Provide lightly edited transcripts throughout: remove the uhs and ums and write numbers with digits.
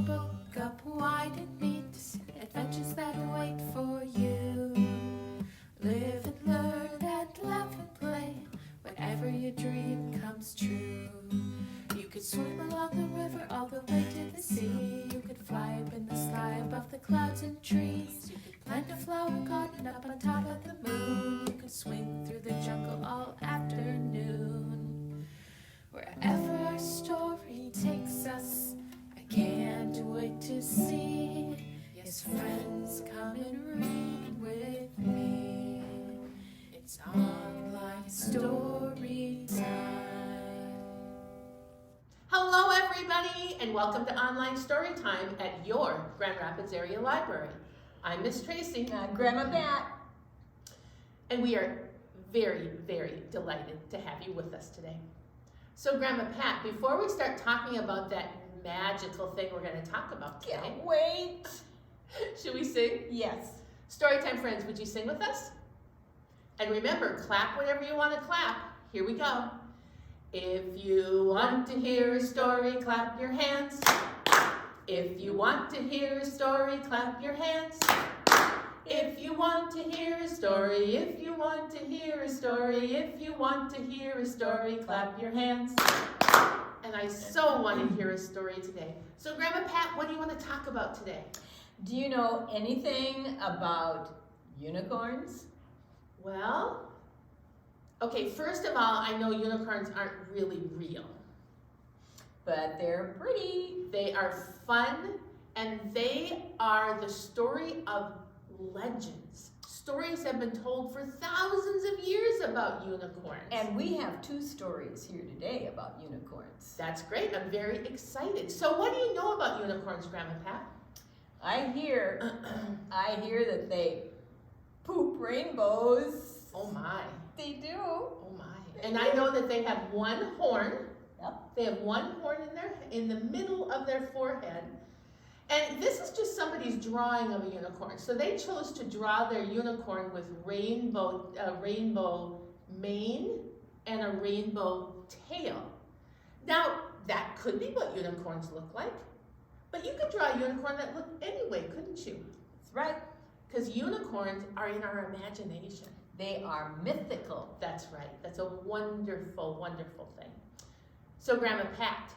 book up wide and meet adventures that wait for you. Live and learn and laugh and play whenever your dream comes true. You could swim along the river all the way to the sea. You could fly up in the sky above the clouds and trees. You could plant a flower garden up on top of the moon. You could swing through the jungle all afternoon. Wherever our story takes us, I can't wait to see. Yes, friends, come and read with me. It's Online Storytime. Hello everybody, and welcome to Online Storytime at your Grand Rapids area library. I'm Miss Tracy. Grandma Pat. And we are very, very delighted to have you with us today. So Grandma Pat, before we start talking about that magical thing we're going to talk about today. Can't wait. Should we sing? Yes. Storytime friends, would you sing with us? And remember, clap whenever you want to clap. Here we go. If you want to hear a story, clap your hands. If you want to hear a story, clap your hands. If you want to hear a story, if you want to hear a story, if you want to hear a story, clap your hands. And I so want to hear a story today. So Grandma Pat, what do you want to talk about today? Do you know anything about unicorns? Well, okay, first of all, I know unicorns aren't really real. But they're pretty. They are fun, and they are the story of legends. Stories have been told for thousands of years about unicorns. And we have two stories here today about unicorns. That's great. I'm very excited. So what do you know about unicorns, Grandma Pat? I hear that they poop rainbows. Oh my. They do. Oh my. And I know that they have one horn. Yep. They have one horn in the middle of their forehead. And this is just somebody's drawing of a unicorn. So they chose to draw their unicorn with rainbow mane and a rainbow tail. Now, that could be what unicorns look like. But you could draw a unicorn that looked anyway, couldn't you? That's right. Because unicorns are in our imagination. They are mythical. That's right. That's a wonderful, wonderful thing. So Grandma Pat,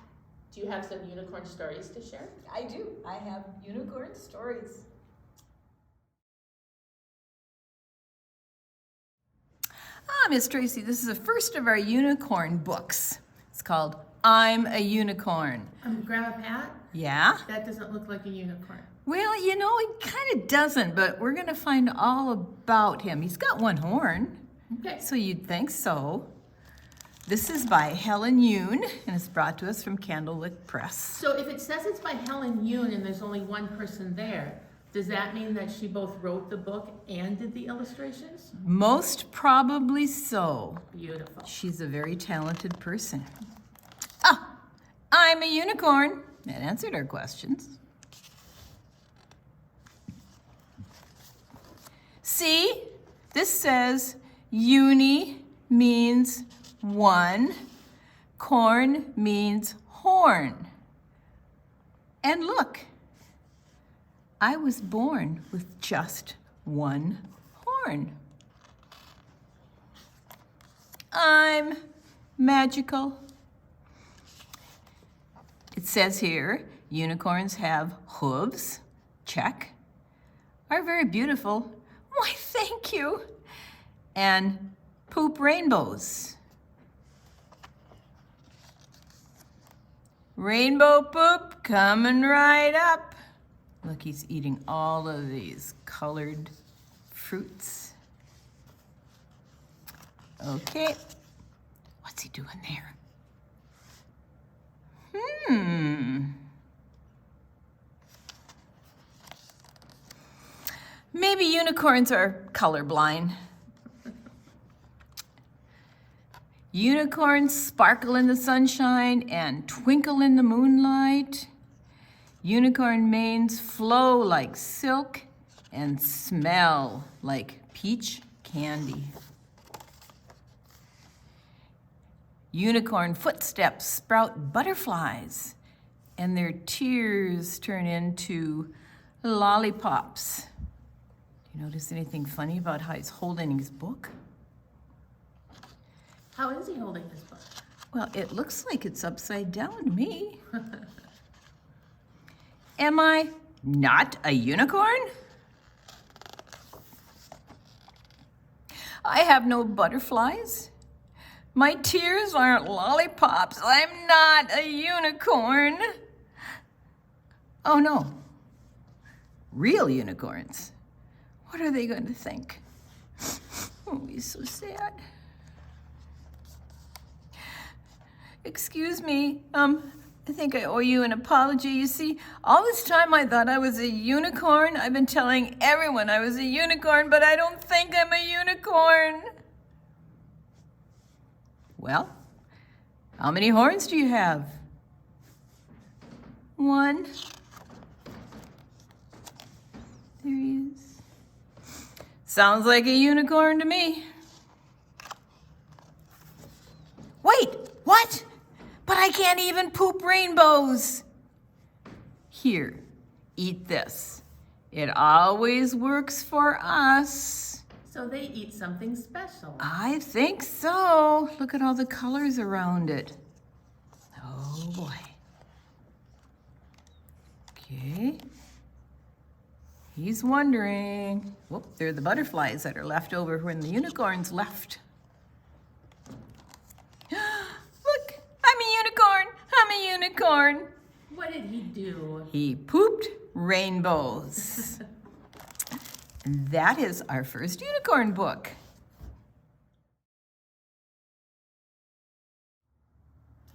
do you have some unicorn stories to share? I do. I have unicorn stories. Miss Tracy, this is the first of our unicorn books. It's called I'm a Unicorn. Grandma Pat? Yeah? That doesn't look like a unicorn. Well, you know, it kind of doesn't, but we're going to find all about him. He's got one horn. Okay. So you'd think so. This is by Helen Yoon, and it's brought to us from Candlelit Press. So if it says it's by Helen Yoon and there's only one person there, does that mean that she both wrote the book and did the illustrations? Most probably so. Beautiful. She's a very talented person. I'm a unicorn. That answered our questions. See, this says uni means one, corn means horn. And look, I was born with just one horn. I'm magical. It says here, unicorns have hooves, check, are very beautiful. Why, thank you. And poop rainbows. Rainbow poop coming right up. Look, he's eating all of these colored fruits. Okay, what's he doing there? Maybe unicorns are colorblind. Unicorns sparkle in the sunshine and twinkle in the moonlight. Unicorn manes flow like silk and smell like peach candy. Unicorn footsteps sprout butterflies, and their tears turn into lollipops. Do you notice anything funny about how he's holding his book? How is he holding his book? Well, it looks like it's upside down to me. Am I not a unicorn? I have no butterflies. My tears aren't lollipops. I'm not a unicorn. Oh no, real unicorns. What are they going to think? Oh, he's so sad. Excuse me, I think I owe you an apology. You see, all this time I thought I was a unicorn. I've been telling everyone I was a unicorn, but I don't think I'm a unicorn. Well, how many horns do you have? 1. There he is. Sounds like a unicorn to me. Wait, what? But I can't even poop rainbows. Here, eat this. It always works for us. So they eat something special. I think so. Look at all the colors around it. Oh boy. Okay. He's wondering. Whoop, they're the butterflies that are left over when the unicorns left. Look, I'm a unicorn. I'm a unicorn. What did he do? He pooped rainbows. And that is our first unicorn book.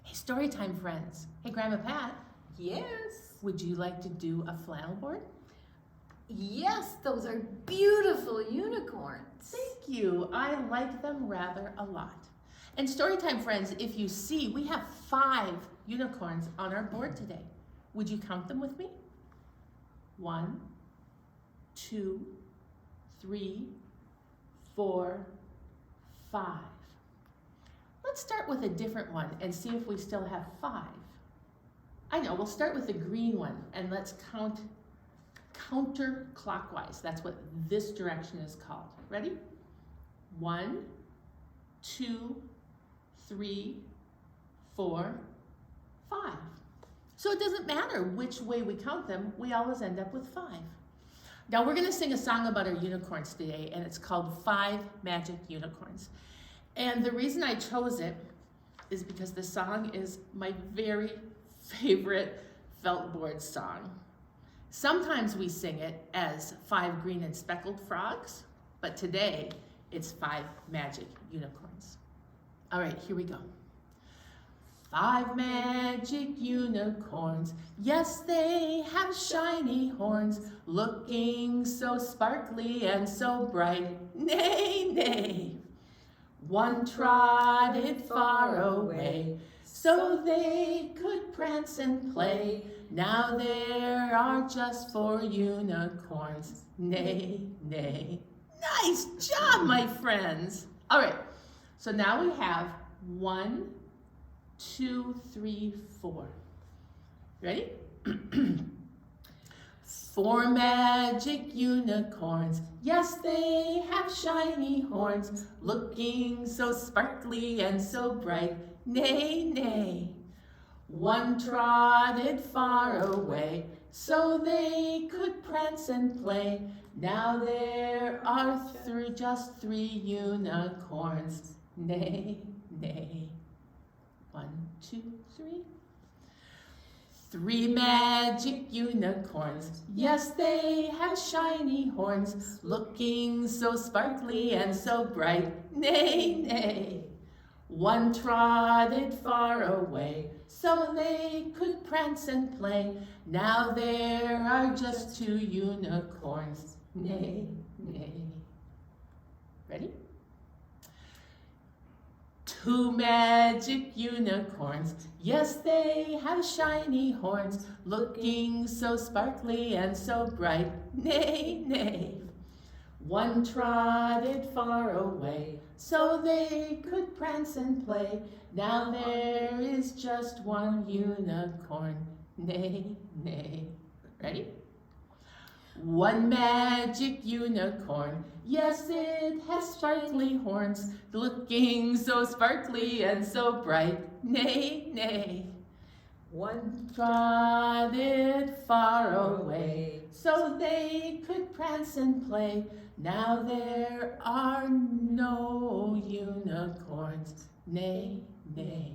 Hey, story time, friends. Hey, Grandma Pat, Yes. would you like to do a flannel board? Yes, those are beautiful unicorns. Thank you. I like them rather a lot. And storytime friends, if you see, we have 5 unicorns on our board today. Would you count them with me? 1, 2, 3, 4, 5. Let's start with a different one and see if we still have 5. I know, we'll start with the green one and let's count counterclockwise. That's what this direction is called. Ready? 1, 2, 3, 4, 5. So it doesn't matter which way we count them, we always end up with 5. Now we're going to sing a song about our unicorns today, and it's called 5 Magic Unicorns. And the reason I chose it is because the song is my very favorite felt board song. Sometimes we sing it as 5 green and speckled frogs, but today it's 5 magic unicorns. All right, here we go. 5 magic unicorns, yes, they have shiny horns, looking so sparkly and so bright, nay, nay. One trotted far away, so they could prance and play. Now there are just 4 unicorns, nay, nay. Nice job, my friends. All right, so now we have 1, 2, 3, 4. Ready? 4 magic unicorns, yes, they have shiny horns, looking so sparkly and so bright, nay, nay. One trotted far away, so they could prance and play. Now there are just 3 unicorns, nay, nay. 1, 2, 3. 3 magic unicorns, yes, they have shiny horns, looking so sparkly and so bright, nay, nay. One trotted far away, so they could prance and play. Now there are just 2 unicorns, nay, nay. Ready? 2 magic unicorns, yes, they have shiny horns, looking so sparkly and so bright, nay, nay. One trotted far away, so they could prance and play. Now there is just 1 unicorn, nay, nay. Ready? One magic unicorn, yes, it has sparkly horns, looking so sparkly and so bright, nay, nay. One Trotted far away, so they could prance and play. Now there are no unicorns, nay, nay.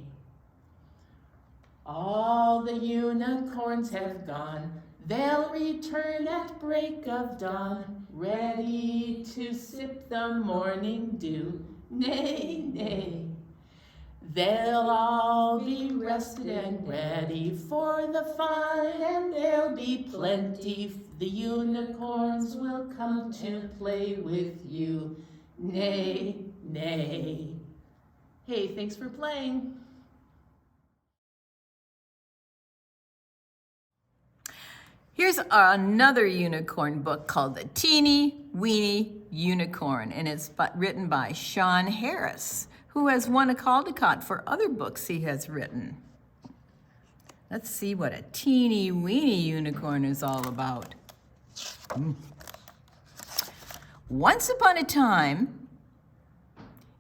All the unicorns have gone, they'll return at break of dawn, ready to sip the morning dew, nay, nay. They'll all be rested and ready for the fun, and there'll be plenty. The unicorns will come to play with you, nay, nay. Hey, thanks for playing. Here's another unicorn book called The Teeny Weeny Unicorn, and it's written by Sean Harris, who has won a Caldecott for other books he has written. Let's see what a teeny weeny unicorn is all about. Once upon a time,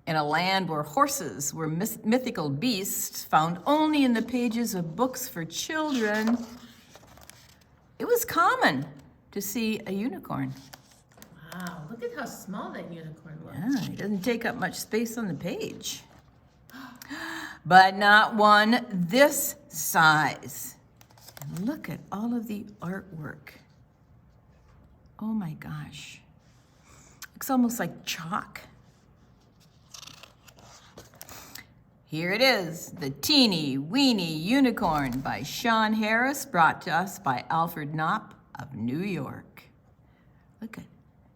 in a land where horses were mythical beasts found only in the pages of books for children, it was common to see a unicorn. Wow, look at how small that unicorn looks. Yeah, it doesn't take up much space on the page. But not one this size. And look at all of the artwork. Oh my gosh. Looks almost like chalk. Here it is, The Teeny Weeny Unicorn by Sean Harris, brought to us by Alfred Knopp of New York. Look at,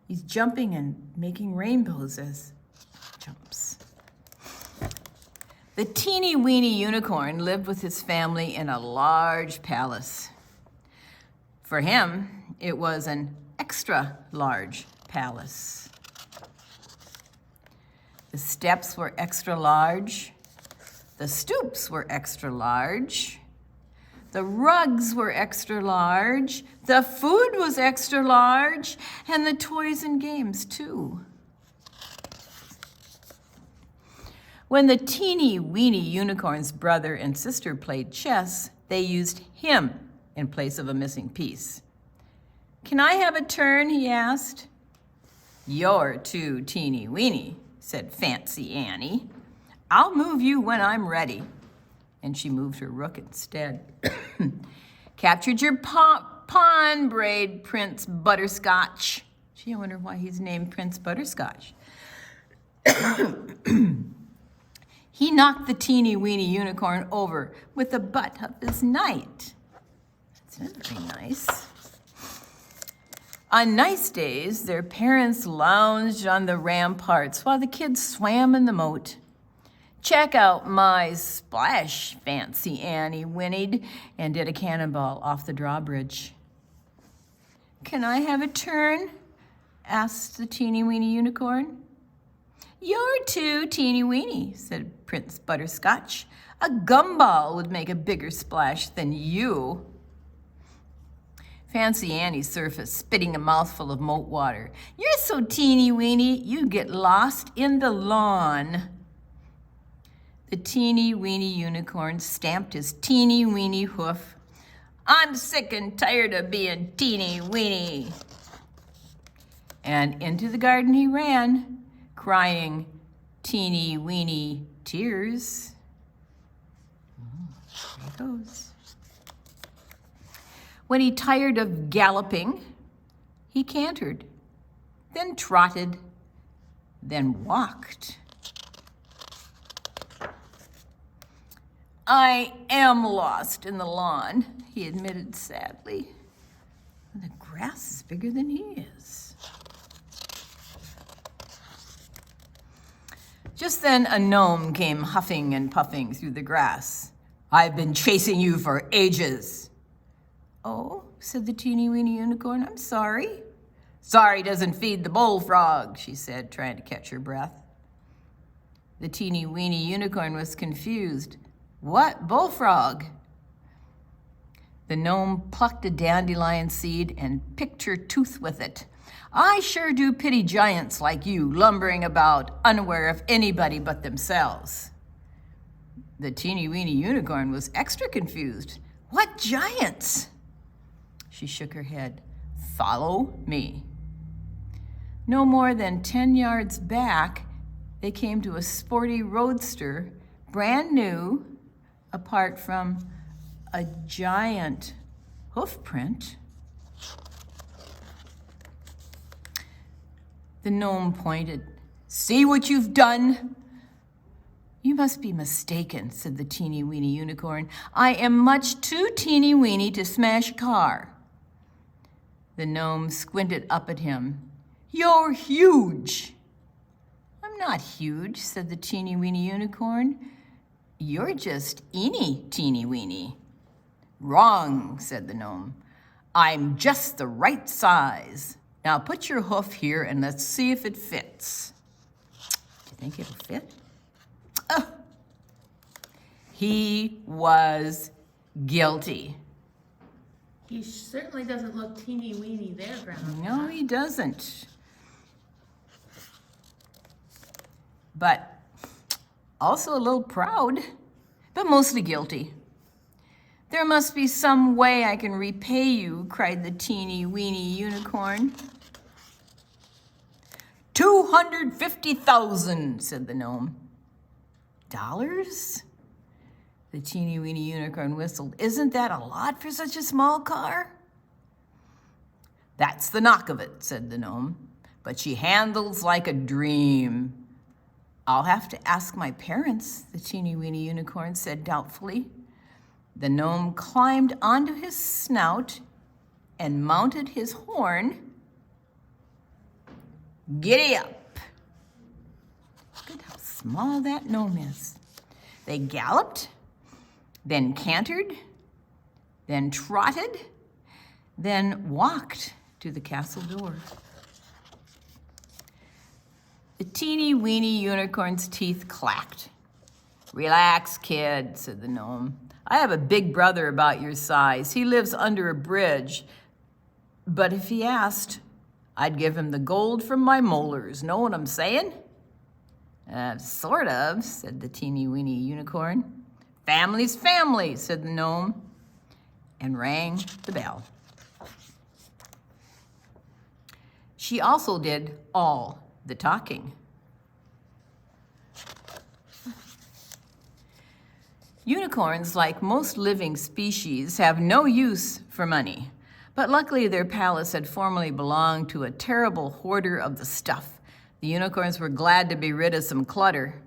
he's jumping and making rainbows as he jumps. The teeny weeny unicorn lived with his family in a large palace. For him, it was an extra large palace. The steps were extra large. The stoops were extra large. The rugs were extra large. The food was extra large. And the toys and games, too. When the teeny weeny unicorn's brother and sister played chess, they used him in place of a missing piece. "Can I have a turn?" he asked. "You're too teeny weeny," said Fancy Annie. "I'll move you when I'm ready." And she moved her rook instead. "Captured your pawn," brayed Prince Butterscotch. Gee, I wonder why he's named Prince Butterscotch. He knocked the teeny weeny unicorn over with the butt of his knight. That's not very nice. On nice days, their parents lounged on the ramparts while the kids swam in the moat. "Check out my splash," Fancy Annie whinnied and did a cannonball off the drawbridge. "Can I have a turn?" asked the teeny weeny unicorn. "You're too teeny weeny," said Prince Butterscotch. "A gumball would make a bigger splash than you." Fancy Annie surfaced, spitting a mouthful of moat water. "You're so teeny weeny, you get lost in the lawn." The teeny weeny unicorn stamped his teeny weeny hoof. "I'm sick and tired of being teeny weeny." And into the garden he ran, crying teeny weeny tears. There he goes. When he tired of galloping, he cantered, then trotted, then walked. "I am lost in the lawn," he admitted sadly. "The grass is bigger than he is." Just then a gnome came huffing and puffing through the grass. "I've been chasing you for ages." "Oh," said the teeny weeny unicorn, "I'm sorry." "Sorry doesn't feed the bullfrog," she said, trying to catch her breath. The teeny weeny unicorn was confused. "What bullfrog?" The gnome plucked a dandelion seed and picked her tooth with it. I sure do pity giants like you, lumbering about, unaware of anybody but themselves. The teeny-weeny unicorn was extra confused. What giants? She shook her head. Follow me. No more than 10 yards back, they came to a sporty roadster, brand new, apart from a giant hoof print. The gnome pointed. See what you've done? You must be mistaken, said the teeny-weeny unicorn. I am much too teeny-weeny to smash a car. The gnome squinted up at him. You're huge. I'm not huge, said the teeny-weeny unicorn. You're just teeny-weeny. Wrong, said the gnome. I'm just the right size. Now put your hoof here and let's see if it fits. Do you think it'll fit? Oh. He was guilty. He certainly doesn't look teeny-weeny there, Grandma. No, he doesn't. But also a little proud, but mostly guilty. There must be some way I can repay you, cried the teeny-weeny unicorn. 250,000, said the gnome. Dollars? The teeny-weeny unicorn whistled. Isn't that a lot for such a small car? That's the knock of it, said the gnome. But she handles like a dream. I'll have to ask my parents, the teeny-weeny unicorn said doubtfully. The gnome climbed onto his snout and mounted his horn. Giddy up. Look at how small that gnome is. They galloped, then cantered, then trotted, then walked to the castle door. The teeny-weeny unicorn's teeth clacked. Relax, kid, said the gnome. I have a big brother about your size. He lives under a bridge. But if he asked, I'd give him the gold from my molars. Know what I'm saying? Sort of, said the teeny-weeny unicorn. Family's family, said the gnome, and rang the bell. She also did all the talking. Unicorns, like most living species, have no use for money. But luckily their palace had formerly belonged to a terrible hoarder of the stuff. The unicorns were glad to be rid of some clutter.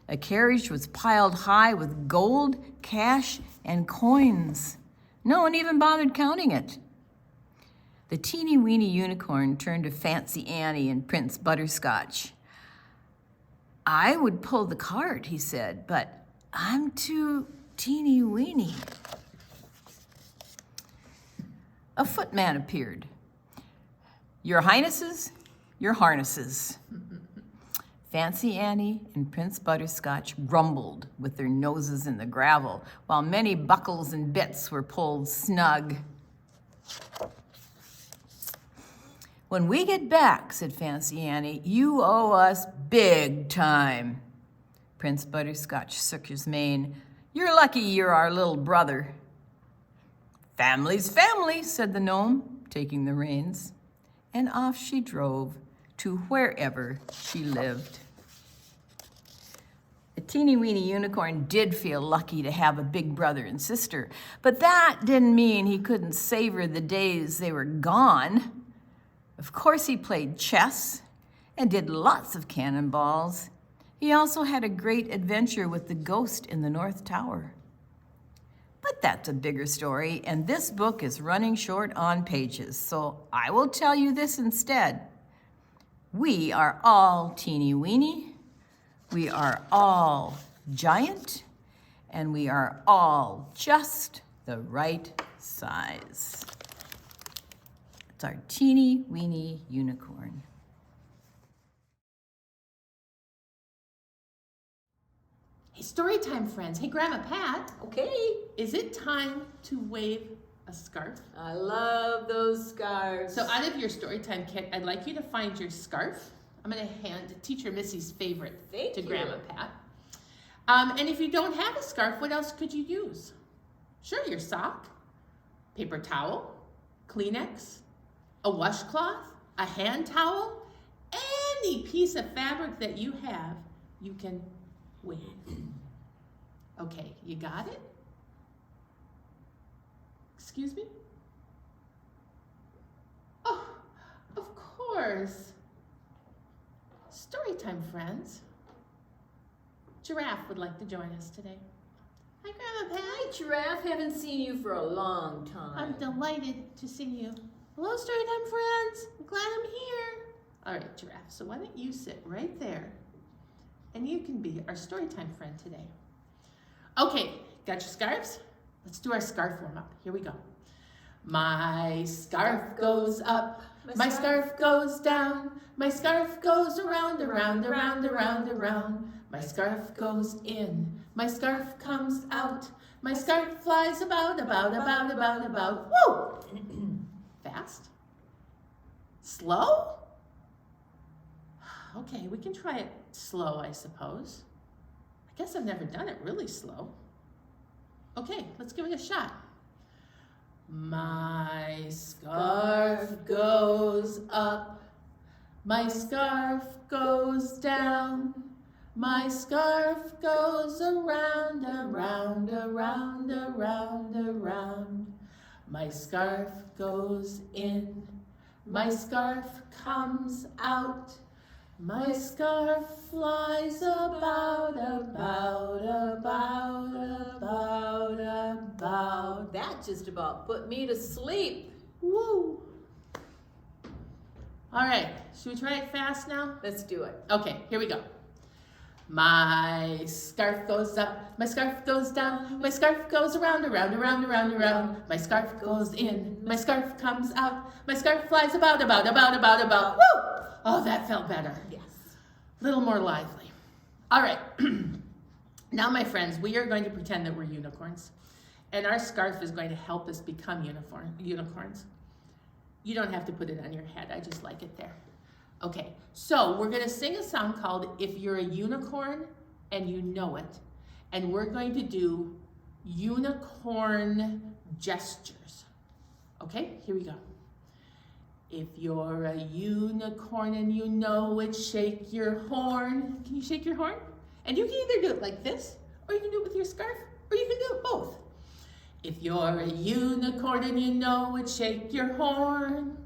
A carriage was piled high with gold, cash, and coins. No one even bothered counting it. The teeny-weeny unicorn turned to Fancy Annie and Prince Butterscotch. I would pull the cart, he said, but I'm too teeny-weeny. A footman appeared. Your highnesses, your harnesses. Fancy Annie and Prince Butterscotch grumbled with their noses in the gravel, while many buckles and bits were pulled snug. When we get back, said Fancy Annie, you owe us big time. Prince Butterscotch shook his mane. You're lucky you're our little brother. Family's family, said the gnome, taking the reins. And off she drove to wherever she lived. The teeny-weeny unicorn did feel lucky to have a big brother and sister, but that didn't mean he couldn't savor the days they were gone. Of course he played chess and did lots of cannonballs. He also had a great adventure with the ghost in the North Tower. But that's a bigger story, and this book is running short on pages, so I will tell you this instead. We are all teeny-weeny, we are all giant, and we are all just the right size. It's our teeny-weeny unicorn. Hey, story time, friends. Hey, Grandma Pat. Okay. Is it time to wave a scarf. I love those scarves. So out of your storytime kit, I'd like you to find your scarf. I'm going to hand Teacher Missy's favorite Thank to you. Grandma Pat. And if you don't have a scarf, what else could you use? Sure, your sock, paper towel, Kleenex, a washcloth, a hand towel, any piece of fabric that you have, you can wave. Okay, you got it? Excuse me? Oh, of course. Storytime friends. Giraffe would like to join us today. Hi, Grandma Pat. Hi, Giraffe. Haven't seen you for a long I'm time. delighted to see you. Hello, Storytime friends. I'm glad I'm here. All right, Giraffe, so why don't you sit right there, and you can be our Storytime friend today. Okay, got your scarves? Let's do our scarf warm-up. Here we go. My scarf goes up, my scarf goes down, my scarf goes around, around, around, around, around. My scarf goes in, my scarf comes out, my scarf flies about, about, about, about, about. Woo! Fast? Slow? Okay, we can try it slow, I suppose. I guess I've never done it really slow. Okay, let's give it a shot. My scarf goes up, my scarf goes down, my scarf goes around, around, around, around, around. My scarf goes in, my scarf comes out, my scarf flies about, about, about, about, about. That just about put me to sleep. Woo! All right, should we try it fast now? Let's do it. Okay, here we go. My scarf goes up, my scarf goes down, my scarf goes around, around, around, around, around. My scarf goes in, my scarf comes out, my scarf flies about, about, about, about, about. Woo! Oh, that felt better. Yes. A little more lively. All right. Now, my friends, we are going to pretend that we're unicorns. And our scarf is going to help us become unicorns. You don't have to put it on your head. I just like it there. Okay, so we're going to sing a song called If You're a Unicorn and You Know It. And we're going to do unicorn gestures. Okay, here we go. If you're a unicorn and you know it, shake your horn. Can you shake your horn? And you can either do it like this, or you can do it with your scarf, or you can do it both. If you're a unicorn and you know it, shake your horn.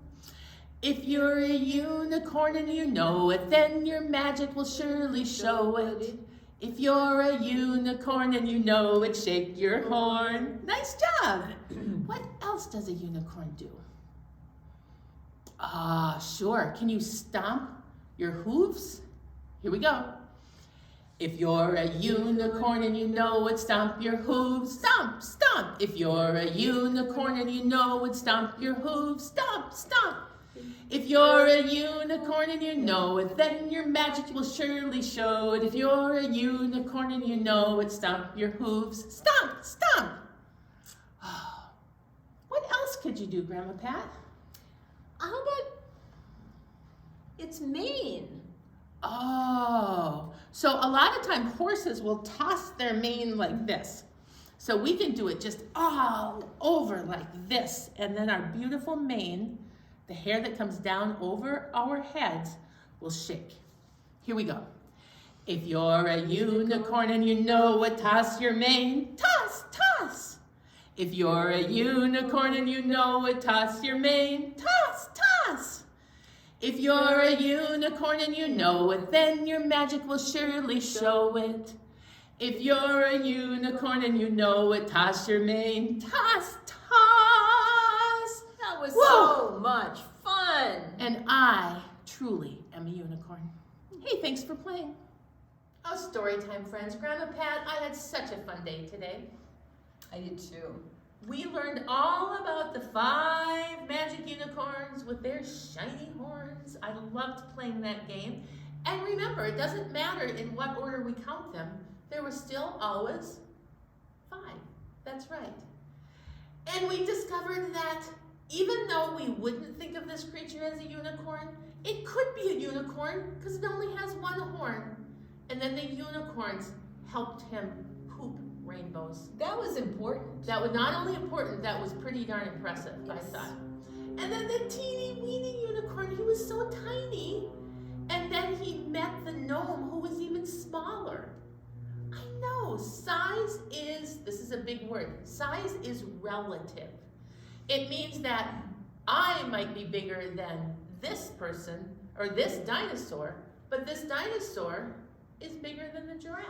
If you're a unicorn and you know it, then your magic will surely show it. If you're a unicorn and you know it, shake your horn. Nice job. What else does a unicorn do? Sure. Can you stomp your hooves? Here we go. If you're a unicorn and you know it, stomp your hooves. Stomp, stomp. If you're a unicorn and you know it, stomp your hooves. Stomp, stomp. If you're a unicorn and you know it, then your magic will surely show it. If you're a unicorn and you know it, stomp your hooves. Stomp, stomp. Oh. What else could you do, Grandma Pat? How about its mane? Oh, so a lot of time horses will toss their mane like this. So we can do it just all over like this. And then our beautiful mane, the hair that comes down over our heads, will shake. Here we go. If you're a unicorn and you know it, toss your mane. Toss, toss. If you're a unicorn and you know it, toss your mane. Toss, toss. If you're a unicorn and you know it, then your magic will surely show it. If you're a unicorn and you know it, toss your mane. Toss, toss. That was Whoa. so much fun. And I truly am a unicorn. Hey, thanks for playing. Oh, Storytime friends. Grandma Pat, I had such a fun day today. I did too. We learned all about the 5 magic unicorns with their shiny horns. I loved playing that game. And remember, it doesn't matter in what order we count them. There were still always 5. That's right. And we discovered that even though we wouldn't think of this creature as a unicorn, it could be a unicorn because it only has one horn. And then the unicorns helped him poop rainbows. That was important. That was not only important, that was pretty darn impressive, I thought. And then the teeny weeny unicorn, he was so tiny. And then he met the gnome who was even smaller. I know, size is, this is a big word, size is relative. It means that I might be bigger than this person or this dinosaur, but this dinosaur is bigger than the giraffe.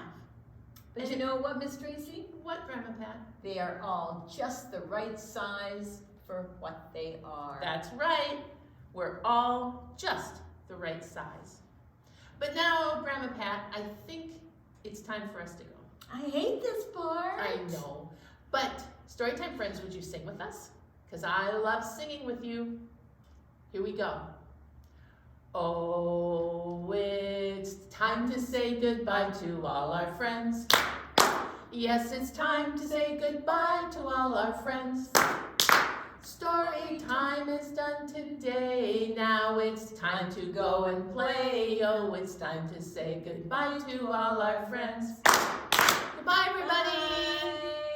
But you know what, Miss Tracy? What, Grandma Pat? They are all just the right size for what they are. That's right. We're all just the right size. But now, Grandma Pat, I think it's time for us to go. I hate this part. I know. But, Storytime friends, would you sing with us? Because I love singing with you. Here we go. Oh, it's time to say goodbye to all our friends. Yes, it's time to say goodbye to all our friends. Story time is done today. Now it's time to go and play. Oh, it's time to say goodbye to all our friends. Goodbye, everybody. Bye.